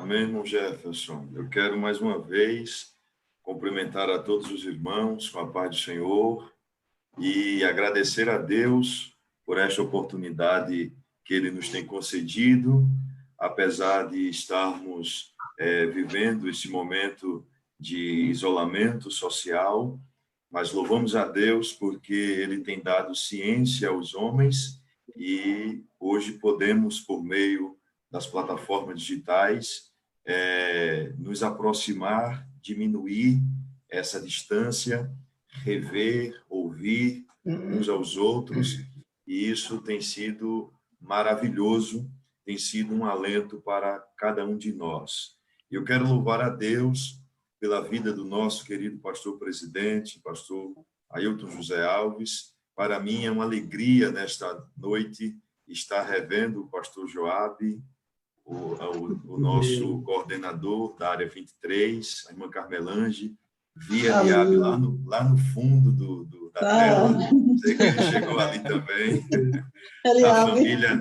Amém, irmão Jefferson. Eu quero mais uma vez cumprimentar a todos os irmãos com a paz do Senhor e agradecer a Deus por esta oportunidade que Ele nos tem concedido, apesar de estarmos vivendo esse momento de isolamento social, mas louvamos a Deus porque Ele tem dado ciência aos homens e hoje podemos, por meio das plataformas digitais, nos aproximar, diminuir essa distância, rever, ouvir uns aos outros, e isso tem sido maravilhoso, tem sido um alento para cada um de nós. Eu quero louvar a Deus pela vida do nosso querido pastor presidente, pastor Ailton José Alves. Para mim é uma alegria nesta noite estar revendo o pastor Joabe, o nosso coordenador da área 23, a irmã Carmelange, via Eliabe lá no fundo da tela, sei que ele chegou ali também,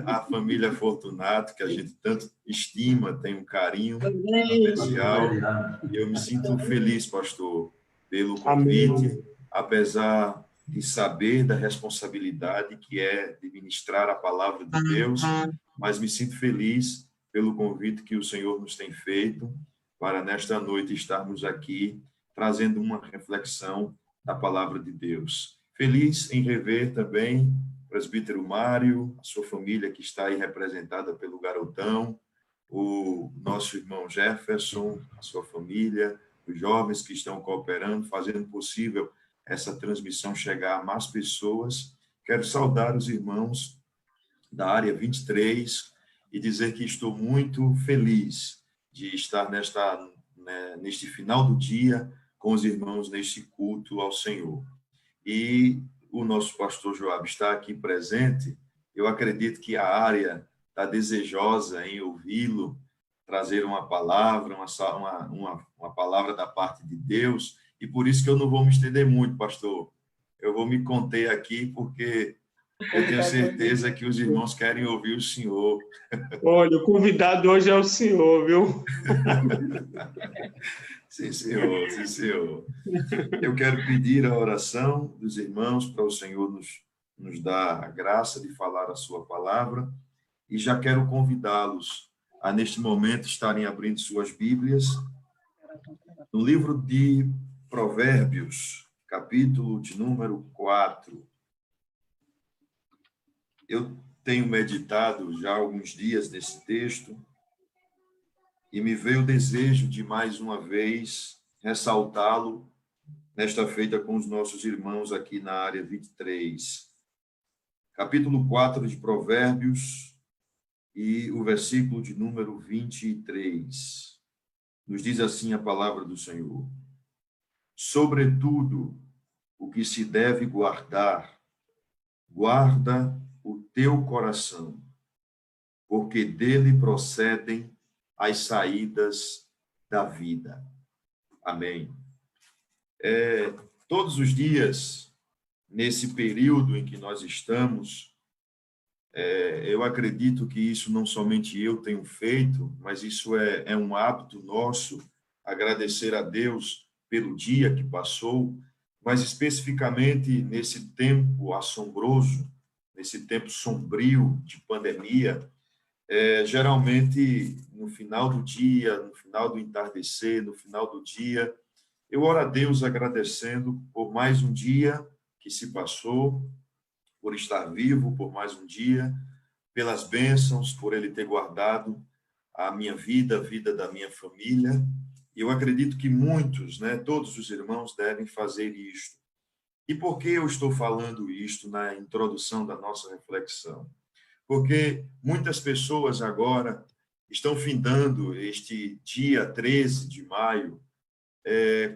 a família Fortunato, que a gente tanto estima, tem um carinho especial, e eu me sinto feliz, pastor, pelo convite, apesar de saber da responsabilidade que é de ministrar a palavra de Deus, mas me sinto feliz pelo convite que o Senhor nos tem feito para, nesta noite, estarmos aqui trazendo uma reflexão da palavra de Deus. Feliz em rever também o presbítero Mário, a sua família que está aí representada pelo Garotão, o nosso irmão Jefferson, a sua família, os jovens que estão cooperando, fazendo possível essa transmissão chegar a mais pessoas. Quero saudar os irmãos da área 23, e dizer que estou muito feliz de estar neste final do dia com os irmãos neste culto ao Senhor. E o nosso pastor Joabe está aqui presente. Eu acredito que a área está desejosa em ouvi-lo, trazer uma palavra, uma palavra da parte de Deus, e por isso que eu não vou me estender muito, pastor. Eu vou me conter aqui, porque eu tenho certeza que os irmãos querem ouvir o senhor. Olha, o convidado hoje é o senhor, viu? Sim, senhor, sim, senhor. Eu quero pedir a oração dos irmãos para o Senhor nos dar a graça de falar a sua palavra, e já quero convidá-los a, neste momento, estarem abrindo suas Bíblias no livro de Provérbios, capítulo de número 4. Eu tenho meditado já há alguns dias nesse texto e me veio o desejo de, mais uma vez, ressaltá-lo nesta feita com os nossos irmãos aqui na área 23. Capítulo 4 de Provérbios e o versículo de número 23. Nos diz assim a palavra do Senhor: sobretudo o que se deve guardar, guarda o teu coração, porque dele procedem as saídas da vida. Amém. Todos os dias, nesse período em que nós estamos, eu acredito que isso não somente eu tenho feito, mas isso é um hábito nosso, agradecer a Deus pelo dia que passou, mas especificamente nesse tempo assombroso, nesse tempo sombrio de pandemia, geralmente no final do dia, no final do entardecer, no final do dia, eu oro a Deus agradecendo por mais um dia que se passou, por estar vivo, por mais um dia, pelas bênçãos, por Ele ter guardado a minha vida, a vida da minha família. E eu acredito que muitos, todos os irmãos devem fazer isto. E por que eu estou falando isto na introdução da nossa reflexão? Porque muitas pessoas agora estão findando este dia 13 de maio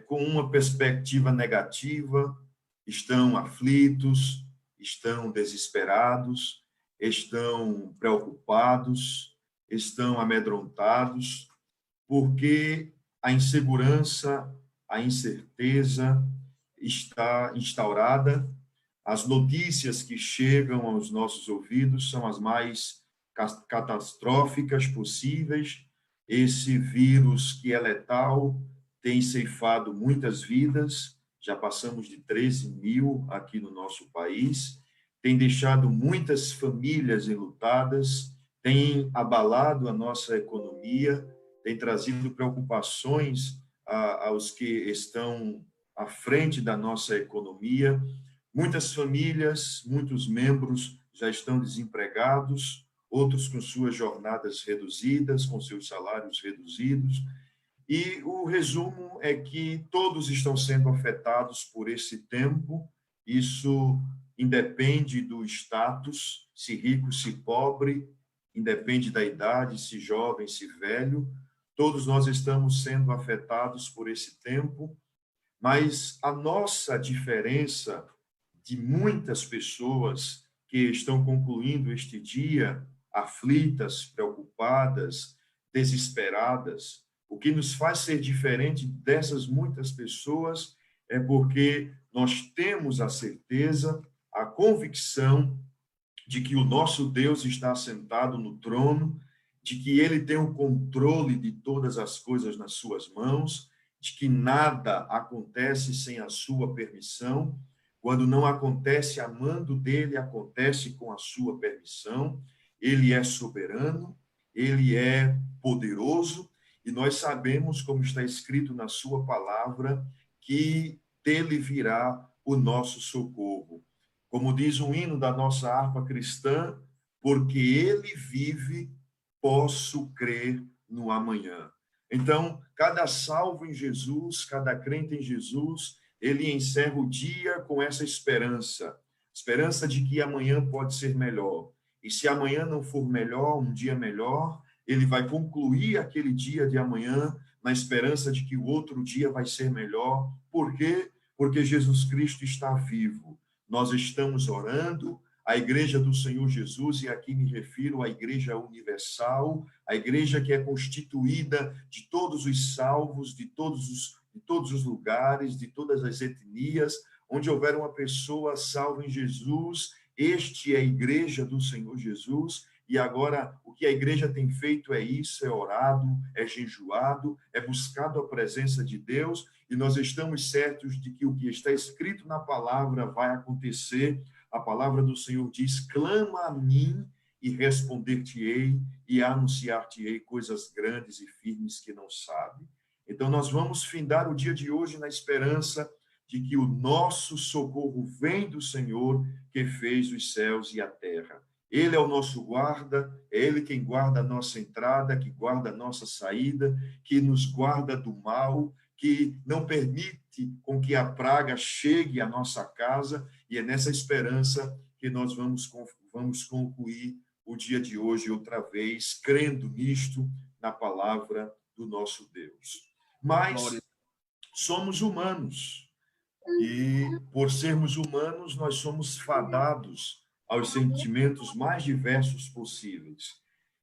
com uma perspectiva negativa, estão aflitos, estão desesperados, estão preocupados, estão amedrontados, porque a insegurança, a incerteza está instaurada. As notícias que chegam aos nossos ouvidos são as mais catastróficas possíveis, Esse vírus que é letal tem ceifado muitas vidas, já passamos de 13 mil aqui no nosso país, tem deixado muitas famílias enlutadas, tem abalado a nossa economia, tem trazido preocupações aos que estão à frente da nossa economia. Muitas famílias, muitos membros já estão desempregados, outros com suas jornadas reduzidas, com seus salários reduzidos. E o resumo é que todos estão sendo afetados por esse tempo. Isso independe do status, se rico, se pobre, independe da idade, se jovem, se velho. Todos nós estamos sendo afetados por esse tempo, mas a nossa diferença de muitas pessoas que estão concluindo este dia aflitas, preocupadas, desesperadas, o que nos faz ser diferente dessas muitas pessoas é porque nós temos a certeza, a convicção de que o nosso Deus está sentado no trono, de que ele tem o controle de todas as coisas nas suas mãos, de que nada acontece sem a sua permissão. Quando não acontece a mando dele, acontece com a sua permissão. Ele é soberano, ele é poderoso, e nós sabemos, como está escrito na sua palavra, que dele virá o nosso socorro. Como diz um hino da nossa harpa cristã, porque ele vive, posso crer no amanhã. Então, cada salvo em Jesus, cada crente em Jesus, ele encerra o dia com essa esperança de que amanhã pode ser melhor. E se amanhã não for melhor, um dia melhor, ele vai concluir aquele dia de amanhã na esperança de que o outro dia vai ser melhor. Por quê? Porque Jesus Cristo está vivo. Nós estamos orando, a igreja do Senhor Jesus, e aqui me refiro à igreja universal, a igreja que é constituída de todos os salvos, de todos os lugares, de todas as etnias, onde houver uma pessoa salva em Jesus, este é a igreja do Senhor Jesus. E agora, o que a igreja tem feito é isso, é orado, é jejuado, é buscado a presença de Deus, e nós estamos certos de que o que está escrito na palavra vai acontecer. A palavra do Senhor diz: clama a mim e responder-te-ei e anunciar-te-ei coisas grandes e firmes que não sabe. Então, nós vamos findar o dia de hoje na esperança de que o nosso socorro vem do Senhor, que fez os céus e a terra. Ele é o nosso guarda, é ele quem guarda a nossa entrada, que guarda a nossa saída, que nos guarda do mal, que não permite com que a praga chegue à nossa casa, e é nessa esperança que nós vamos concluir o dia de hoje outra vez, crendo nisto, na palavra do nosso Deus. Mas somos humanos, e por sermos humanos, nós somos fadados aos sentimentos mais diversos possíveis.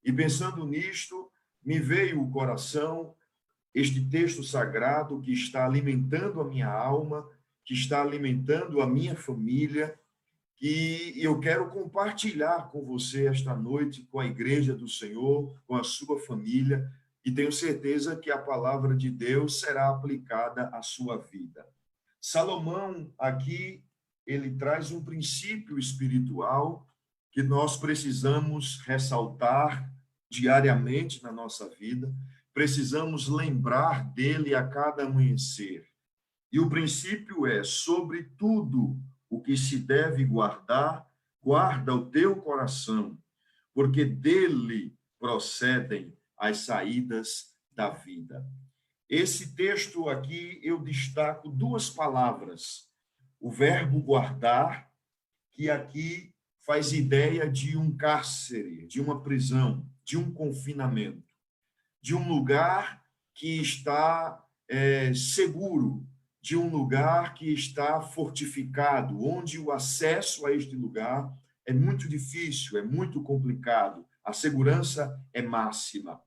E pensando nisto, me veio o coração este texto sagrado que está alimentando a minha alma, que está alimentando a minha família, e eu quero compartilhar com você esta noite, com a igreja do Senhor, com a sua família, e tenho certeza que a palavra de Deus será aplicada à sua vida. Salomão, aqui, ele traz um princípio espiritual que nós precisamos ressaltar diariamente na nossa vida, precisamos lembrar dele a cada amanhecer. E o princípio é: sobre tudo o que se deve guardar, guarda o teu coração, porque dele procedem as saídas da vida. Esse texto aqui eu destaco duas palavras. O verbo guardar, que aqui faz ideia de um cárcere, de uma prisão, de um confinamento, de um lugar que está seguro, de um lugar que está fortificado, onde o acesso a este lugar é muito difícil, é muito complicado, a segurança é máxima.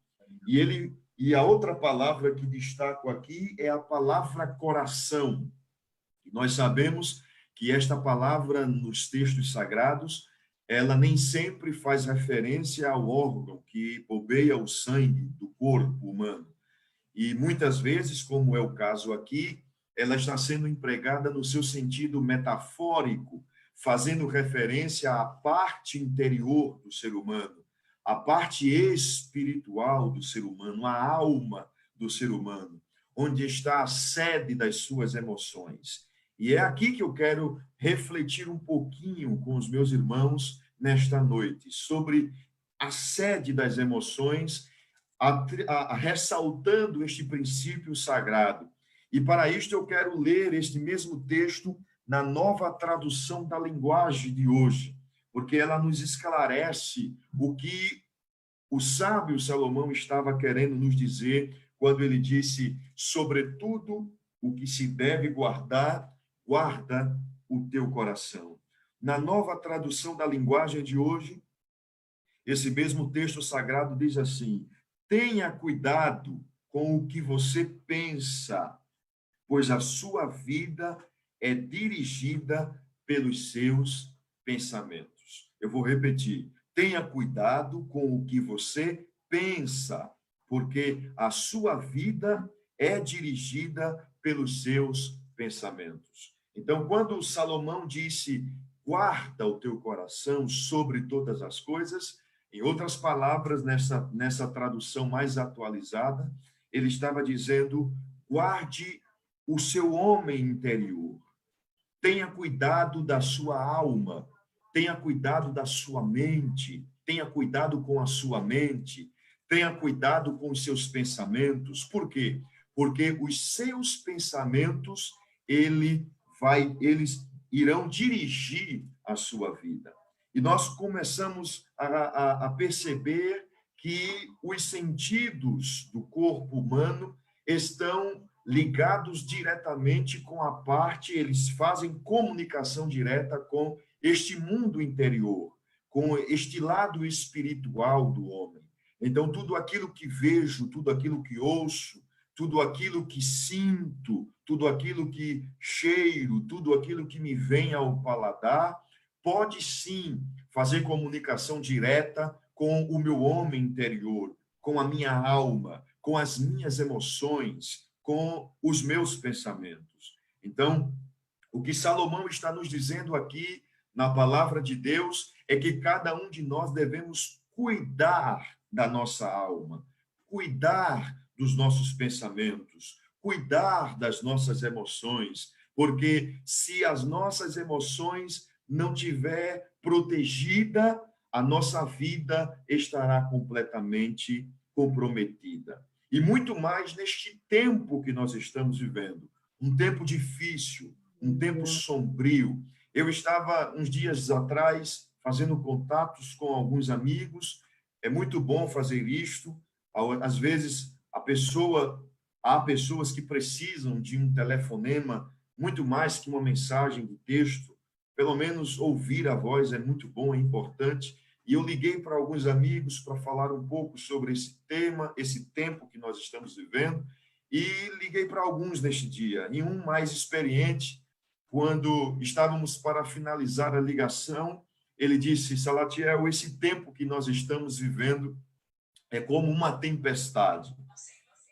E a outra palavra que destaco aqui é a palavra coração. Nós sabemos que esta palavra nos textos sagrados ela nem sempre faz referência ao órgão que bombeia o sangue do corpo humano. E muitas vezes, como é o caso aqui, ela está sendo empregada no seu sentido metafórico, fazendo referência à parte interior do ser humano, à parte espiritual do ser humano, à alma do ser humano, onde está a sede das suas emoções. E é aqui que eu quero refletir um pouquinho com os meus irmãos nesta noite, sobre a sede das emoções, ressaltando este princípio sagrado. E para isto eu quero ler este mesmo texto na nova tradução da linguagem de hoje, porque ela nos esclarece o que o sábio Salomão estava querendo nos dizer quando ele disse: sobretudo o que se deve guardar, guarda o teu coração. Na nova tradução da linguagem de hoje, esse mesmo texto sagrado diz assim: tenha cuidado com o que você pensa, pois a sua vida é dirigida pelos seus pensamentos. Eu vou repetir: tenha cuidado com o que você pensa, porque a sua vida é dirigida pelos seus pensamentos. Então, quando Salomão disse: guarda o teu coração sobre todas as coisas, em outras palavras, nessa tradução mais atualizada, ele estava dizendo: guarde o seu homem interior, tenha cuidado da sua alma, tenha cuidado da sua mente, tenha cuidado com a sua mente, tenha cuidado com os seus pensamentos. Por quê? Porque os seus pensamentos, eles irão dirigir a sua vida. E nós começamos a perceber que os sentidos do corpo humano estão ligados diretamente com a parte, eles fazem comunicação direta com este mundo interior, com este lado espiritual do homem. Então, tudo aquilo que vejo, tudo aquilo que ouço, tudo aquilo que sinto, tudo aquilo que cheiro, tudo aquilo que me vem ao paladar, pode sim fazer comunicação direta com o meu homem interior, com a minha alma, com as minhas emoções, com os meus pensamentos. Então, o que Salomão está nos dizendo aqui na palavra de Deus é que cada um de nós devemos cuidar da nossa alma, cuidar dos nossos pensamentos, cuidar das nossas emoções, porque se as nossas emoções não tiver protegida, a nossa vida estará completamente comprometida. E muito mais neste tempo que nós estamos vivendo, um tempo difícil, um tempo sombrio. Eu estava, uns dias atrás, fazendo contatos com alguns amigos. É muito bom fazer isto. Às vezes, há pessoas que precisam de um telefonema muito mais que uma mensagem de texto. Pelo menos ouvir a voz é muito bom, é importante. E eu liguei para alguns amigos para falar um pouco sobre esse tema, esse tempo que nós estamos vivendo, e liguei para alguns neste dia. E um mais experiente, quando estávamos para finalizar a ligação, ele disse: Salatiel, esse tempo que nós estamos vivendo é como uma tempestade,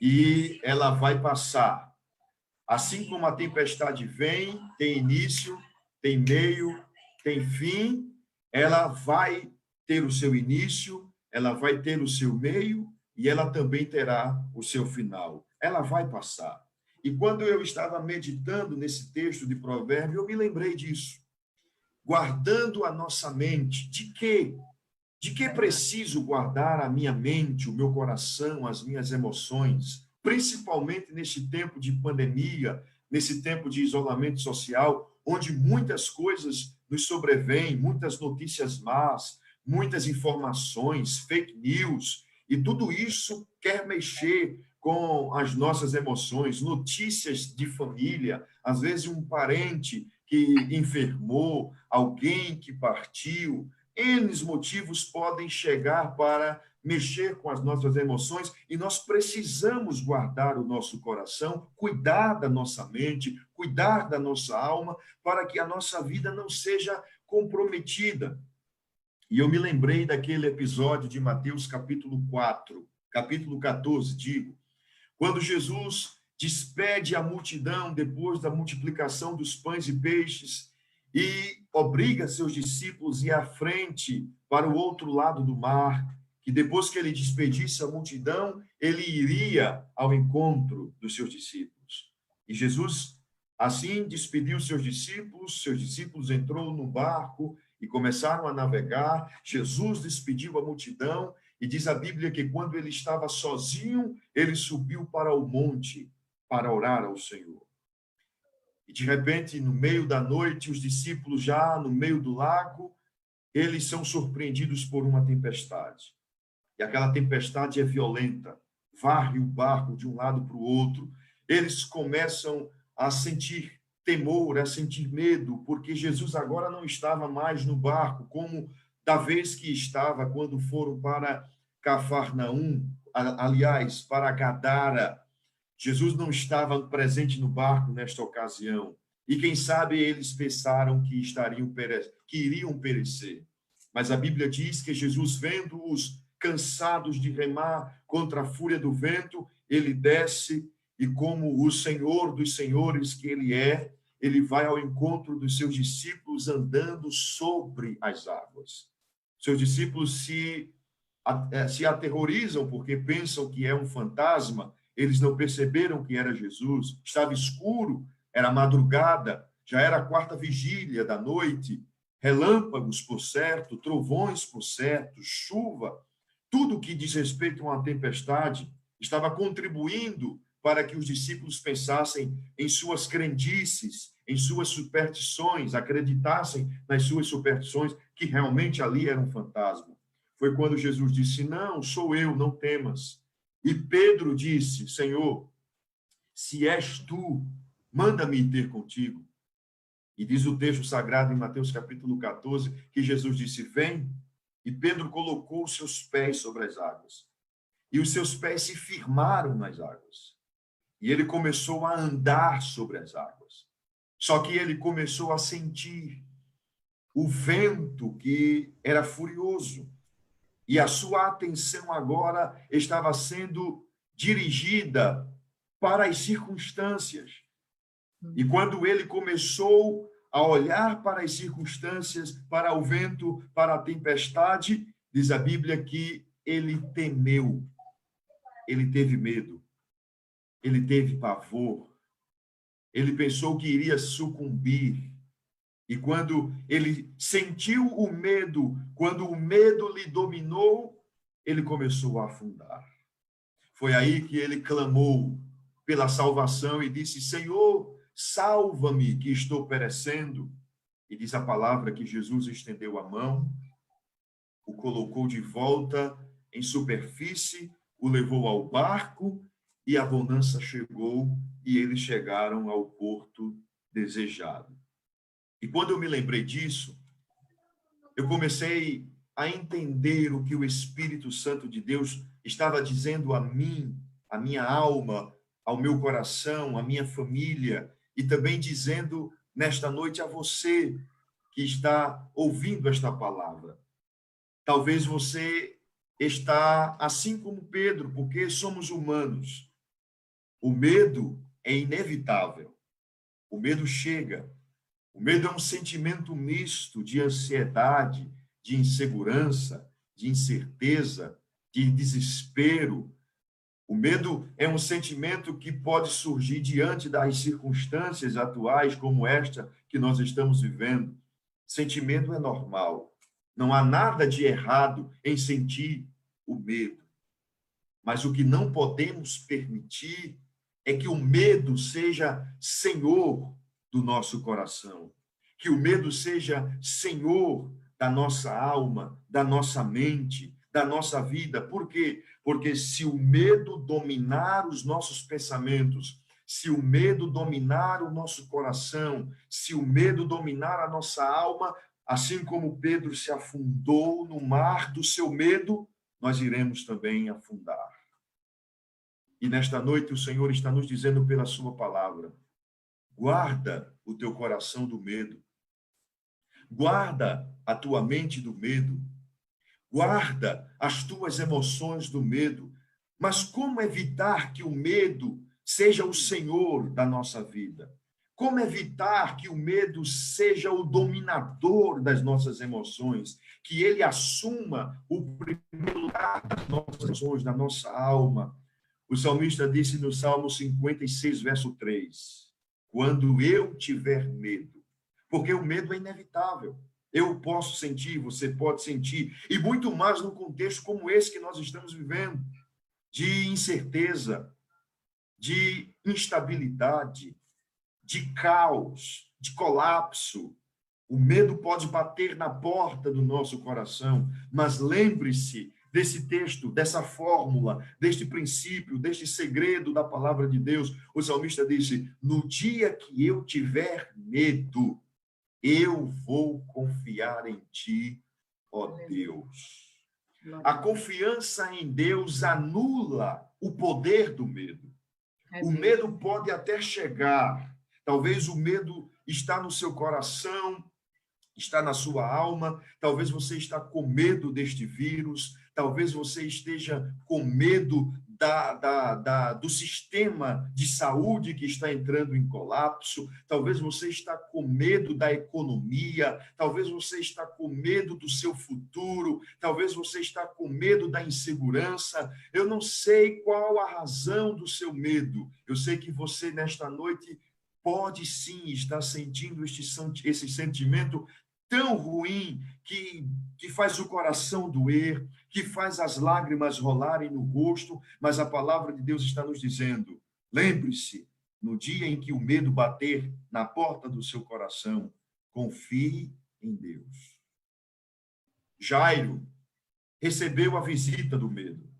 e ela vai passar. Assim como a tempestade vem, tem início, tem meio, tem fim, ela vai ter o seu início, ela vai ter o seu meio e ela também terá o seu final. Ela vai passar. E quando eu estava meditando nesse texto de Provérbios, eu me lembrei disso. Guardando a nossa mente, de quê? De que preciso guardar a minha mente, o meu coração, as minhas emoções, principalmente neste tempo de pandemia, nesse tempo de isolamento social, onde muitas coisas nos sobrevêm, muitas notícias más, muitas informações, fake news, e tudo isso quer mexer com as nossas emoções, notícias de família, às vezes um parente que enfermou, alguém que partiu, N motivos podem chegar para mexer com as nossas emoções e nós precisamos guardar o nosso coração, cuidar da nossa mente, cuidar da nossa alma, para que a nossa vida não seja comprometida. E eu me lembrei daquele episódio de Mateus capítulo 14, digo, quando Jesus despede a multidão depois da multiplicação dos pães e peixes e obriga seus discípulos a ir à frente para o outro lado do mar, que depois que ele despedisse a multidão, ele iria ao encontro dos seus discípulos. E Jesus, assim, despediu seus discípulos entrou no barco e começaram a navegar. Jesus despediu a multidão e diz a Bíblia que quando ele estava sozinho, ele subiu para o monte para orar ao Senhor. E de repente, no meio da noite, os discípulos já no meio do lago, eles são surpreendidos por uma tempestade. E aquela tempestade é violenta, varre o barco de um lado para o outro. Eles começam a sentir temor, a sentir medo, porque Jesus agora não estava mais no barco, como da vez que estava quando foram para Cafarnaum, aliás, para Gadara. Jesus não estava presente no barco nesta ocasião. E quem sabe eles pensaram que iriam perecer. Mas a Bíblia diz que Jesus, vendo-os cansados de remar contra a fúria do vento, ele desce e, como o Senhor dos senhores que ele é, ele vai ao encontro dos seus discípulos andando sobre as águas. Seus discípulos se aterrorizam porque pensam que é um fantasma. Eles não perceberam que era Jesus. Estava escuro, era madrugada, já era a quarta vigília da noite, relâmpagos por certo, trovões por certo, chuva, tudo que diz respeito a uma tempestade estava contribuindo para que os discípulos pensassem em suas crendices, em suas superstições, acreditassem nas suas superstições, que realmente ali era um fantasma. Foi quando Jesus disse, não, sou eu, não temas. E Pedro disse, Senhor, se és tu, manda-me ter contigo. E diz o texto sagrado em Mateus capítulo 14, que Jesus disse, vem. E Pedro colocou os seus pés sobre as águas. E os seus pés se firmaram nas águas. E ele começou a andar sobre as águas. Só que ele começou a sentir o vento que era furioso. E a sua atenção agora estava sendo dirigida para as circunstâncias. E quando ele começou a olhar para as circunstâncias, para o vento, para a tempestade, diz a Bíblia que ele temeu, ele teve medo, ele teve pavor, ele pensou que iria sucumbir. E quando ele sentiu o medo, quando o medo lhe dominou, ele começou a afundar. Foi aí que ele clamou pela salvação e disse, Senhor, salva-me, que estou perecendo. E diz a palavra que Jesus estendeu a mão, o colocou de volta em superfície, o levou ao barco e a bonança chegou e eles chegaram ao porto desejado. E quando eu me lembrei disso, eu comecei a entender o que o Espírito Santo de Deus estava dizendo a mim, a minha alma, ao meu coração, à minha família, e também dizendo nesta noite a você que está ouvindo esta palavra. Talvez você está assim como Pedro, porque somos humanos. O medo é inevitável. O medo chega. O medo é um sentimento misto de ansiedade, de insegurança, de incerteza, de desespero. O medo é um sentimento que pode surgir diante das circunstâncias atuais, como esta que nós estamos vivendo. Sentimento é normal. Não há nada de errado em sentir o medo. Mas o que não podemos permitir é que o medo seja senhor do nosso coração. Que o medo seja senhor da nossa alma, da nossa mente, da nossa vida. Por quê? Porque se o medo dominar os nossos pensamentos, se o medo dominar o nosso coração, se o medo dominar a nossa alma, assim como Pedro se afundou no mar do seu medo, nós iremos também afundar. E nesta noite o Senhor está nos dizendo pela sua palavra, guarda o teu coração do medo. Guarda a tua mente do medo. Guarda as tuas emoções do medo. Mas como evitar que o medo seja o senhor da nossa vida? Como evitar que o medo seja o dominador das nossas emoções? Que ele assuma o primeiro lugar das nossas emoções, da nossa alma? O salmista disse no Salmo 56, verso 3: quando eu tiver medo, porque o medo é inevitável. Eu posso sentir, você pode sentir, e muito mais num contexto como esse que nós estamos vivendo, de incerteza, de instabilidade, de caos, de colapso. O medo pode bater na porta do nosso coração, mas lembre-se desse texto, dessa fórmula, deste princípio, deste segredo da palavra de Deus. O salmista disse: no dia que eu tiver medo, eu vou confiar em ti, ó Deus. A confiança em Deus anula o poder do medo. O medo pode até chegar. Talvez o medo está no seu coração, está na sua alma. Talvez você está com medo deste vírus. Talvez você esteja com medo do sistema de saúde que está entrando em colapso. Talvez você está com medo da economia. Talvez você está com medo do seu futuro. Talvez você está com medo da insegurança. Eu não sei qual a razão do seu medo. Eu sei que você, nesta noite, pode sim estar sentindo esse sentimento tão ruim que faz o coração doer, que faz as lágrimas rolarem no rosto, mas a palavra de Deus está nos dizendo: lembre-se, no dia em que o medo bater na porta do seu coração, confie em Deus. Jairo recebeu a visita do medo.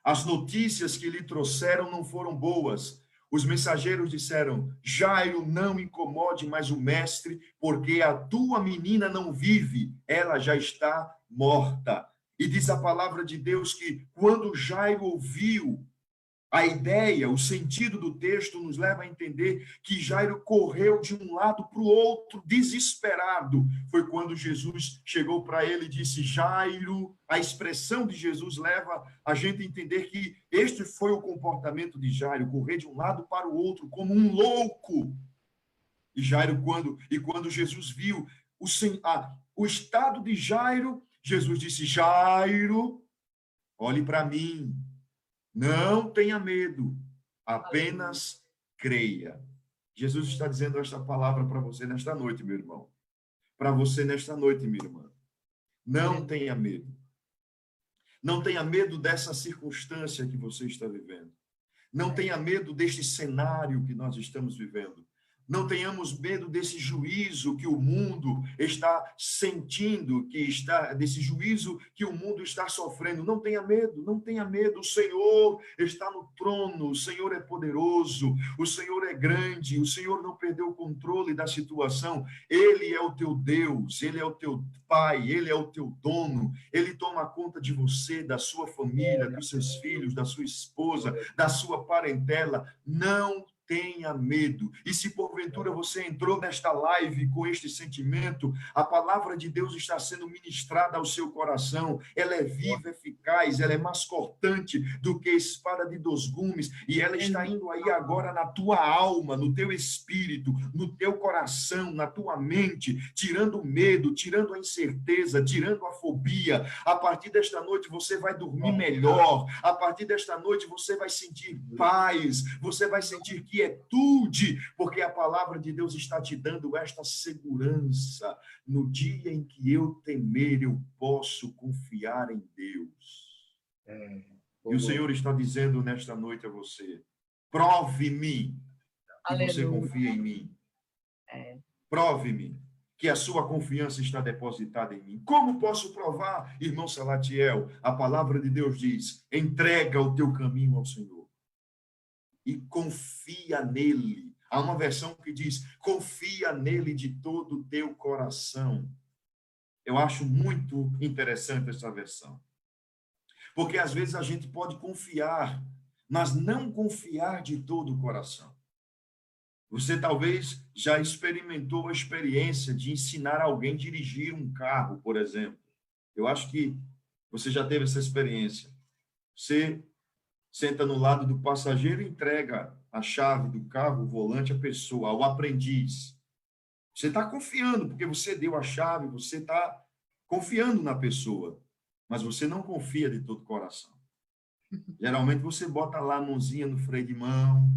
As notícias que lhe trouxeram não foram boas. Os mensageiros disseram: Jairo, não incomode mais o mestre, porque a tua menina não vive, ela já está morta. E diz a palavra de Deus que quando Jairo ouviu a ideia, o sentido do texto nos leva a entender que Jairo correu de um lado para o outro, desesperado. Foi quando Jesus chegou para ele e disse: Jairo. A expressão de Jesus leva a gente a entender que este foi o comportamento de Jairo, correr de um lado para o outro como um louco. E Jairo, quando Jesus viu o estado de Jairo, Jesus disse: Jairo, olhe para mim. Não tenha medo, apenas creia. Jesus está dizendo esta palavra para você nesta noite, meu irmão. Para você nesta noite, minha irmã. Não tenha medo. Não tenha medo dessa circunstância que você está vivendo. Não tenha medo deste cenário que nós estamos vivendo. Não tenhamos medo desse juízo que o mundo está sentindo, desse juízo que o mundo está sofrendo. Não tenha medo, não tenha medo. O Senhor está no trono, o Senhor é poderoso, o Senhor é grande, o Senhor não perdeu o controle da situação. Ele é o teu Deus, Ele é o teu Pai, Ele é o teu dono. Ele toma conta de você, da sua família, dos seus filhos, da sua esposa, da sua parentela. Não tenha medo. E se porventura você entrou nesta live com este sentimento, a palavra de Deus está sendo ministrada ao seu coração. Ela é viva, eficaz, ela é mais cortante do que espada de 2 gumes, e ela está indo aí agora na tua alma, no teu espírito, no teu coração, na tua mente, tirando o medo, tirando a incerteza, tirando a fobia. A partir desta noite você vai dormir melhor. A partir desta noite você vai sentir paz, você vai sentir quietude, porque a palavra de Deus está te dando esta segurança. No dia em que eu temer, eu posso confiar em Deus. E o Senhor está dizendo nesta noite a você: prove-me que você confia em mim. Prove-me que a sua confiança está depositada em mim. Como posso provar, irmão Salatiel? A palavra de Deus diz: entrega o teu caminho ao Senhor e confia nele. Há uma versão que diz: confia nele de todo o teu coração. Eu acho muito interessante essa versão. Porque às vezes a gente pode confiar, mas não confiar de todo o coração. Você talvez já experimentou a experiência de ensinar alguém a dirigir um carro, por exemplo. Eu acho que Você já teve essa experiência? Você senta no lado do passageiro e entrega a chave do carro, o volante, à pessoa, ao aprendiz. Você está confiando, porque você deu a chave, você está confiando na pessoa, mas você não confia de todo o coração. Geralmente você bota lá a mãozinha no freio de mão,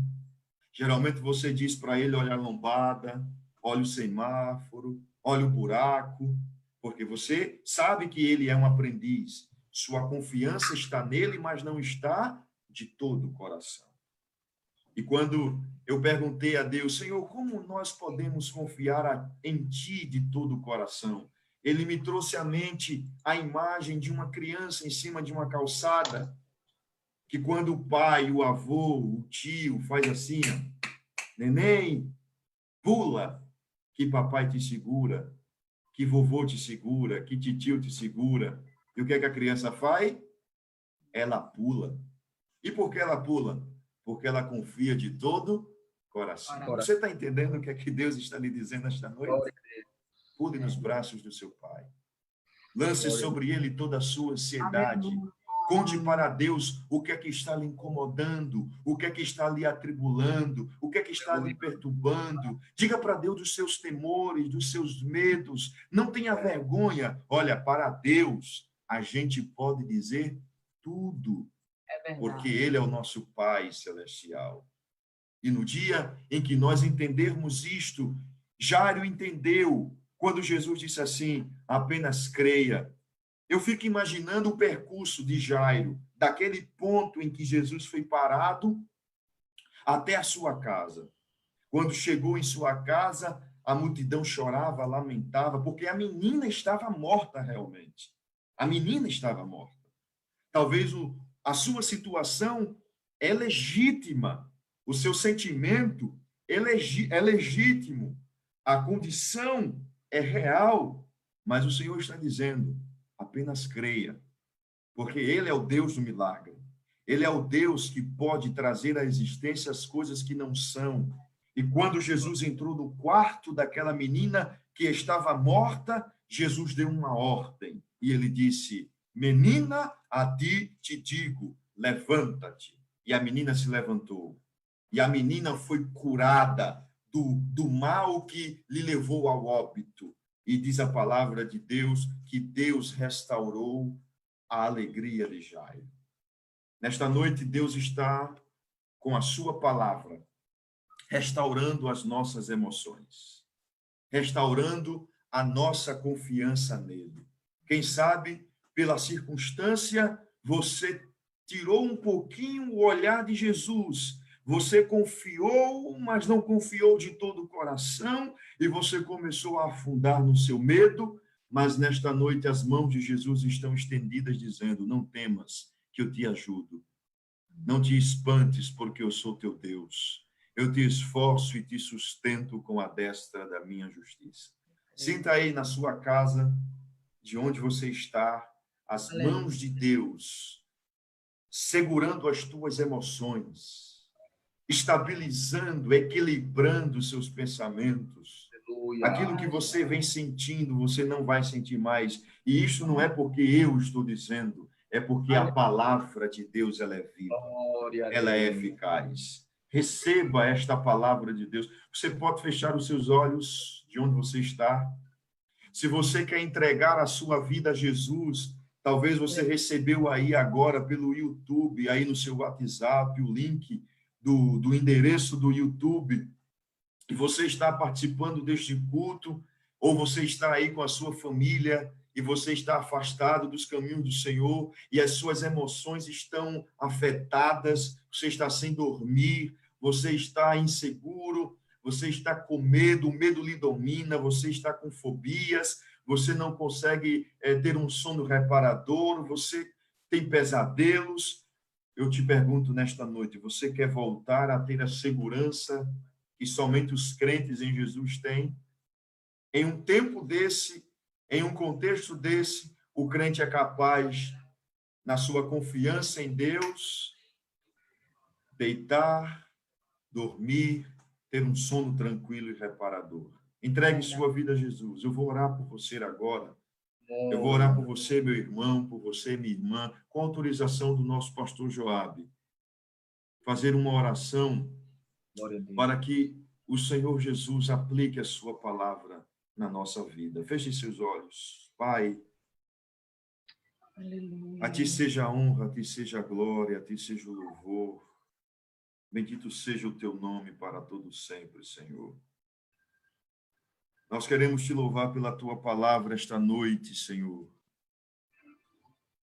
geralmente você diz para ele: olha a lombada, olha o semáforo, olha o buraco, porque você sabe que ele é um aprendiz. Sua confiança está nele, mas não está de todo o coração. E quando eu perguntei a Deus: Senhor, como nós podemos confiar em Ti de todo o coração? Ele me trouxe à mente a imagem de uma criança em cima de uma calçada, que quando o pai, o avô, o tio faz assim, ó, neném, pula, que papai te segura, que vovô te segura, que titio te segura. E o que é que a criança faz? Ela pula. E por que ela pula? Porque ela confia de todo coração. Você está entendendo o que é que Deus está lhe dizendo esta noite? Pule nos braços do seu Pai. Lance sobre ele toda a sua ansiedade. Conte para Deus o que é que está lhe incomodando, o que é que está lhe atribulando, o que é que está lhe perturbando. Diga para Deus dos seus temores, dos seus medos. Não tenha vergonha. Olha, para Deus, a gente pode dizer tudo, porque Ele é o nosso Pai celestial. E no dia em que nós entendermos isto, Jairo entendeu quando Jesus disse assim: apenas creia. Eu fico imaginando o percurso de Jairo, daquele ponto em que Jesus foi parado até a sua casa. Quando chegou em sua casa, a multidão chorava, lamentava, porque a menina estava morta realmente. A menina estava morta. Talvez a sua situação é legítima, o seu sentimento é legítimo, a condição é real, mas o Senhor está dizendo: apenas creia, porque Ele é o Deus do milagre. Ele é o Deus que pode trazer à existência as coisas que não são. E quando Jesus entrou no quarto daquela menina que estava morta, Jesus deu uma ordem. E ele disse: menina, a ti te digo, levanta-te. E a menina se levantou. E a menina foi curada do mal que lhe levou ao óbito. E diz a palavra de Deus que Deus restaurou a alegria de Jairo. Nesta noite, Deus está com a sua palavra restaurando as nossas emoções, restaurando a nossa confiança nele. Quem sabe, pela circunstância, você tirou um pouquinho o olhar de Jesus. Você confiou, mas não confiou de todo o coração, e você começou a afundar no seu medo, mas nesta noite as mãos de Jesus estão estendidas, dizendo: não temas, que eu te ajudo. Não te espantes, porque eu sou teu Deus. Eu te esforço e te sustento com a destra da minha justiça. Sinta aí na sua casa, de onde você está, as mãos de Deus segurando as tuas emoções, estabilizando, equilibrando os seus pensamentos. Aquilo que você vem sentindo, você não vai sentir mais. E isso não é porque eu estou dizendo, é porque a palavra de Deus, ela é viva, ela é eficaz. Receba esta palavra de Deus. Você pode fechar os seus olhos de onde você está. Se você quer entregar a sua vida a Jesus, talvez você recebeu aí agora pelo YouTube, aí no seu WhatsApp, o link do endereço do YouTube, e você está participando deste culto, ou você está aí com a sua família e você está afastado dos caminhos do Senhor e as suas emoções estão afetadas, você está sem dormir, você está inseguro, você está com medo, o medo lhe domina, você está com fobias, você não consegue ter um sono reparador, você tem pesadelos. Eu te pergunto nesta noite, você quer voltar a ter a segurança que somente os crentes em Jesus têm? Em um tempo desse, em um contexto desse, o crente é capaz, na sua confiança em Deus, deitar, dormir, ter um sono tranquilo e reparador. Entregue sua vida a Jesus. Eu vou orar por você agora, Eu vou orar por você, meu irmão, por você, minha irmã, com autorização do nosso pastor Joabe. Fazer uma oração para que o Senhor Jesus aplique a sua palavra na nossa vida. Feche seus olhos. Pai, Aleluia. a ti seja a honra, a ti seja a glória, a ti seja o louvor. Bendito seja o teu nome para todo sempre, Senhor. Nós queremos te louvar pela tua palavra esta noite, Senhor.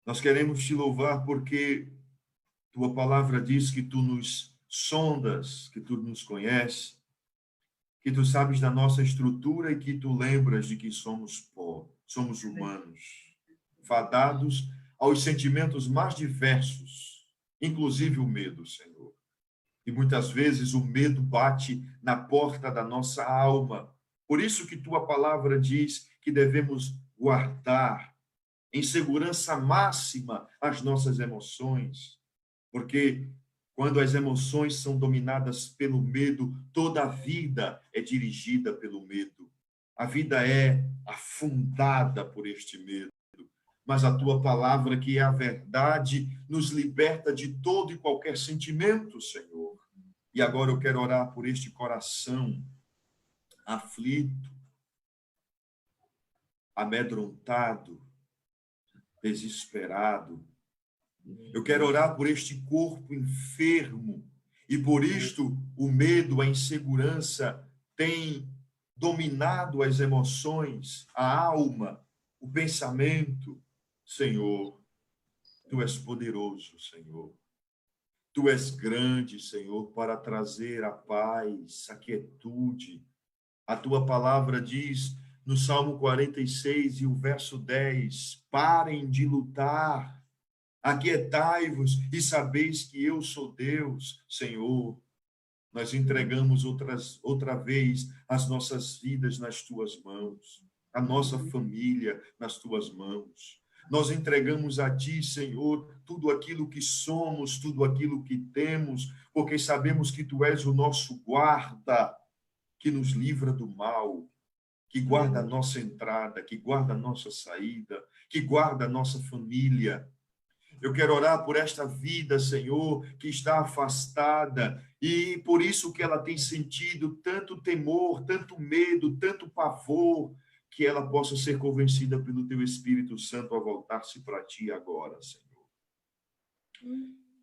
Nós queremos te louvar porque tua palavra diz que tu nos sondas, que tu nos conheces, que tu sabes da nossa estrutura e que tu lembras de que somos pó, somos humanos, fadados aos sentimentos mais diversos, inclusive o medo, Senhor. E muitas vezes o medo bate na porta da nossa alma. Por isso que tua palavra diz que devemos guardar em segurança máxima as nossas emoções, porque quando as emoções são dominadas pelo medo, toda a vida é dirigida pelo medo. A vida é afundada por este medo. Mas a tua palavra, que é a verdade, nos liberta de todo e qualquer sentimento, Senhor. E agora eu quero orar por este coração aflito, amedrontado, desesperado. Eu quero orar por este corpo enfermo e por isto o medo, a insegurança tem dominado as emoções, a alma, o pensamento. Senhor, tu és poderoso, Senhor. Tu és grande, Senhor, para trazer a paz, a quietude. A tua palavra diz no Salmo 46 e o verso 10, parem de lutar, aquietai-vos e sabeis que eu sou Deus, Senhor. Nós entregamos outra vez as nossas vidas nas tuas mãos, a nossa família nas tuas mãos. Nós entregamos a ti, Senhor, tudo aquilo que somos, tudo aquilo que temos, porque sabemos que tu és o nosso guarda, que nos livra do mal, que guarda a nossa entrada, que guarda a nossa saída, que guarda a nossa família. Eu quero orar por esta vida, Senhor, que está afastada e por isso que ela tem sentido tanto temor, tanto medo, tanto pavor, que ela possa ser convencida pelo teu Espírito Santo a voltar-se para ti agora, Senhor.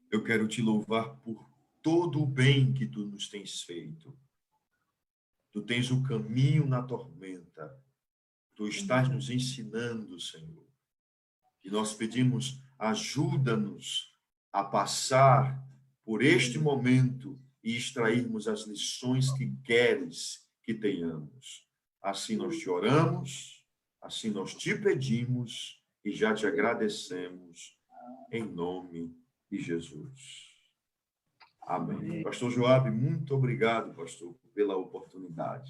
Eu quero te louvar por todo o bem que tu nos tens feito. Tu tens o caminho na tormenta. Tu estás nos ensinando, Senhor. E nós pedimos, ajuda-nos a passar por este momento e extrairmos as lições que queres que tenhamos. Assim nós te oramos, assim nós te pedimos e já te agradecemos em nome de Jesus. Amém. Pastor Joabe, muito obrigado, pastor, pela oportunidade.